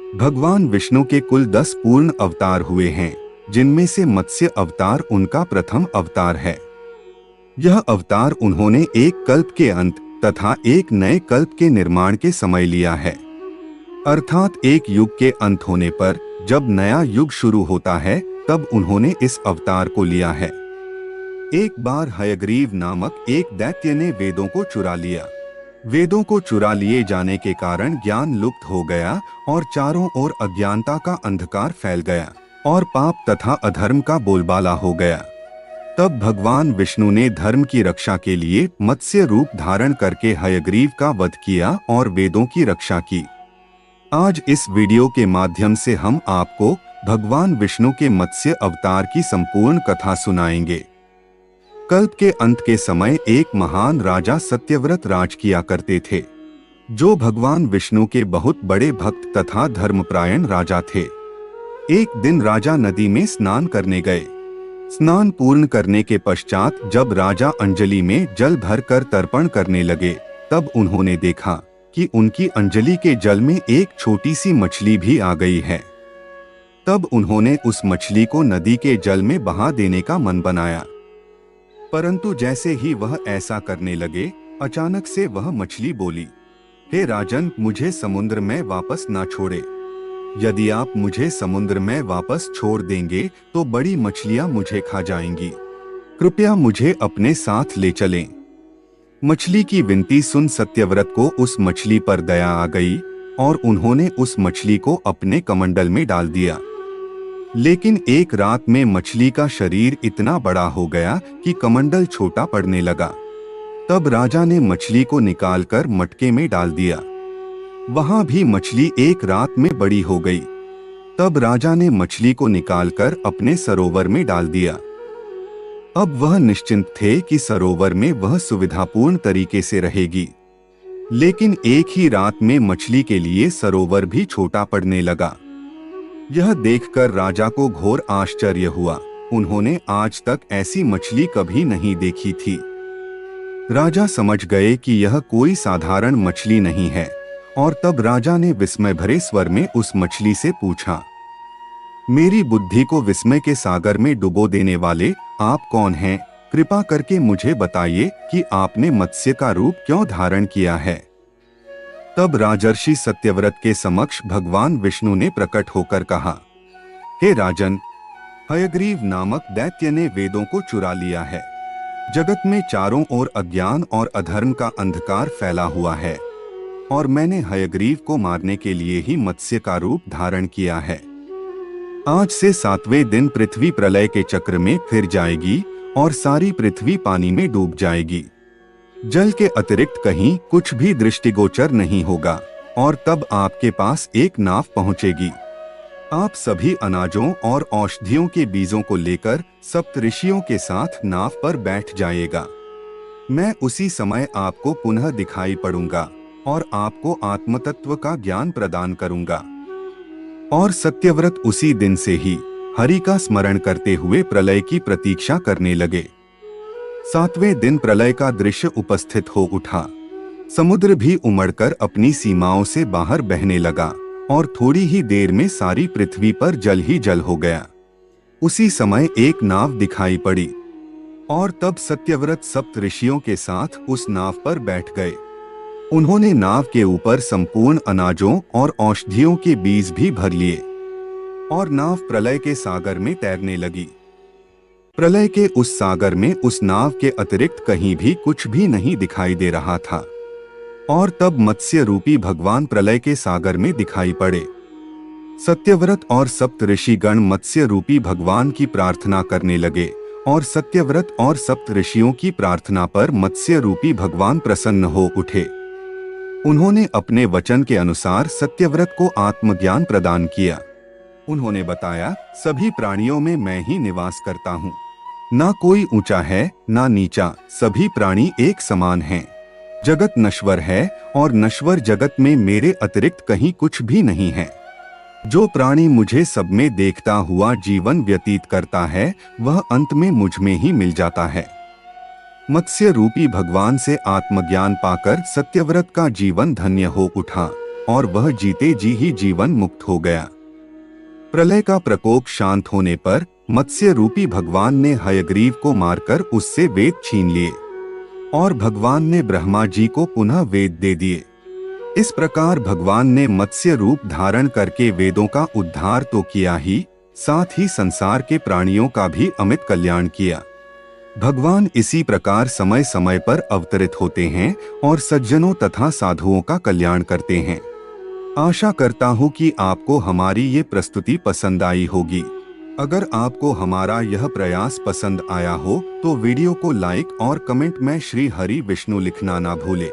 भगवान विष्णु के कुल 10 पूर्ण अवतार हुए हैं, जिनमें से मत्स्य अवतार उनका प्रथम अवतार है। यह अवतार उन्होंने एक कल्प के अंत तथा एक नए कल्प के निर्माण के समय लिया है, अर्थात एक युग के अंत होने पर जब नया युग शुरू होता है तब उन्होंने इस अवतार को लिया है। एक बार हयग्रीव नामक एक दैत्य ने वेदों को चुरा लिया। वेदों को चुरा लिए जाने के कारण ज्ञान लुप्त हो गया और चारों ओर अज्ञानता का अंधकार फैल गया और पाप तथा अधर्म का बोलबाला हो गया। तब भगवान विष्णु ने धर्म की रक्षा के लिए मत्स्य रूप धारण करके हयग्रीव का वध किया और वेदों की रक्षा की। आज इस वीडियो के माध्यम से हम आपको भगवान विष्णु के मत्स्य अवतार की संपूर्ण कथा सुनाएंगे। कल्प के अंत के समय एक महान राजा सत्यव्रत राज किया करते थे, जो भगवान विष्णु के बहुत बड़े भक्त तथा धर्मपरायण राजा थे। एक दिन राजा नदी में स्नान करने गए। स्नान पूर्ण करने के पश्चात जब राजा अंजलि में जल भरकर तर्पण करने लगे, तब उन्होंने देखा कि उनकी अंजलि के जल में एक छोटी सी मछली भी आ गई है। तब उन्होंने उस मछली को नदी के जल में बहा देने का मन बनाया, परंतु जैसे ही वह ऐसा करने लगे, अचानक से वह मछली बोली, हे राजन, मुझे समुद्र में वापस ना छोड़े। यदि आप मुझे समुद्र में वापस छोड़ देंगे तो बड़ी मछलियां मुझे खा जाएंगी। कृपया मुझे अपने साथ ले चलें। मछली की विनती सुन सत्यव्रत को उस मछली पर दया आ गई और उन्होंने उस मछली को अपने कमंडल में डाल दिया। लेकिन एक रात में मछली का शरीर इतना बड़ा हो गया कि कमंडल छोटा पड़ने लगा। तब राजा ने मछली को निकालकर मटके में डाल दिया। वहां भी मछली एक रात में बड़ी हो गई। तब राजा ने मछली को निकालकर अपने सरोवर में डाल दिया। अब वह निश्चिंत थे कि सरोवर में वह सुविधापूर्ण तरीके से रहेगी। लेकिन एक ही रात में मछली के लिए सरोवर भी छोटा पड़ने लगा। यह देखकर राजा को घोर आश्चर्य हुआ। उन्होंने आज तक ऐसी मछली कभी नहीं देखी थी। राजा समझ गए कि यह कोई साधारण मछली नहीं है और तब राजा ने विस्मय भरे स्वर में उस मछली से पूछा, मेरी बुद्धि को विस्मय के सागर में डुबो देने वाले आप कौन हैं? कृपा करके मुझे बताइए कि आपने मत्स्य का रूप क्यों धारण किया है। तब राजर्षि सत्यव्रत के समक्ष भगवान विष्णु ने प्रकट होकर कहा, हे राजन, हयग्रीव नामक दैत्य ने वेदों को चुरा लिया है। जगत में चारों ओर अज्ञान और अधर्म का अंधकार फैला हुआ है और मैंने हयग्रीव को मारने के लिए ही मत्स्य का रूप धारण किया है। आज से 7वें दिन पृथ्वी प्रलय के चक्र में फिर जाएगी और सारी पृथ्वी पानी में डूब जाएगी। जल के अतिरिक्त कहीं कुछ भी दृष्टिगोचर नहीं होगा और तब आपके पास एक नाव पहुंचेगी। आप सभी अनाजों और औषधियों के बीजों को लेकर सप्तऋषियों के साथ नाव पर बैठ जाइएगा। मैं उसी समय आपको पुनः दिखाई पड़ूंगा और आपको आत्मतत्व का ज्ञान प्रदान करूंगा। और सत्यव्रत उसी दिन से ही हरि का स्मरण करते हुए प्रलय की प्रतीक्षा करने लगे। 7वें दिन प्रलय का दृश्य उपस्थित हो उठा। समुद्र भी उमड़कर अपनी सीमाओं से बाहर बहने लगा और थोड़ी ही देर में सारी पृथ्वी पर जल ही जल हो गया। उसी समय एक नाव दिखाई पड़ी और तब सत्यव्रत सप्तऋषियों के साथ उस नाव पर बैठ गए। उन्होंने नाव के ऊपर संपूर्ण अनाजों और औषधियों के बीज भी भर लिए और नाव प्रलय के सागर में तैरने लगी। प्रलय के उस सागर में उस नाव के अतिरिक्त कहीं भी कुछ भी नहीं दिखाई दे रहा था। और तब मत्स्य रूपी भगवान प्रलय के सागर में दिखाई पड़े। सत्यव्रत और सप्तऋषि गण मत्स्य रूपी भगवान की प्रार्थना करने लगे और सत्यव्रत और सप्तऋषियों की प्रार्थना पर मत्स्य रूपी भगवान प्रसन्न हो उठे। उन्होंने अपने वचन के अनुसार सत्यव्रत को आत्मज्ञान प्रदान किया। उन्होंने बताया, सभी प्राणियों में मैं ही निवास करता हूँ। ना कोई ऊंचा है ना नीचा, सभी प्राणी एक समान हैं। जगत नश्वर है और नश्वर जगत में मेरे अतिरिक्त कहीं कुछ भी नहीं है। जो प्राणी मुझे सब में देखता हुआ जीवन व्यतीत करता है, वह अंत में मुझ में ही मिल जाता है। मत्स्य रूपी भगवान से आत्मज्ञान पाकर सत्यव्रत का जीवन धन्य हो उठा और वह जीते जी ही जीवन मुक्त हो गया। प्रलय का प्रकोप शांत होने पर मत्स्य रूपी भगवान ने हयग्रीव को मारकर उससे वेद छीन लिए और भगवान ने ब्रह्मा जी को पुनः वेद दे दिए। इस प्रकार भगवान ने मत्स्य रूप धारण करके वेदों का उद्धार तो किया ही, साथ ही संसार के प्राणियों का भी अमित कल्याण किया। भगवान इसी प्रकार समय समय पर अवतरित होते हैं और सज्जनों तथा साधुओं का कल्याण करते हैं। आशा करता हूँ कि आपको हमारी ये प्रस्तुति पसंद आई होगी। अगर आपको हमारा यह प्रयास पसंद आया हो तो वीडियो को लाइक और कमेंट में श्री हरि विष्णु लिखना ना भूलें।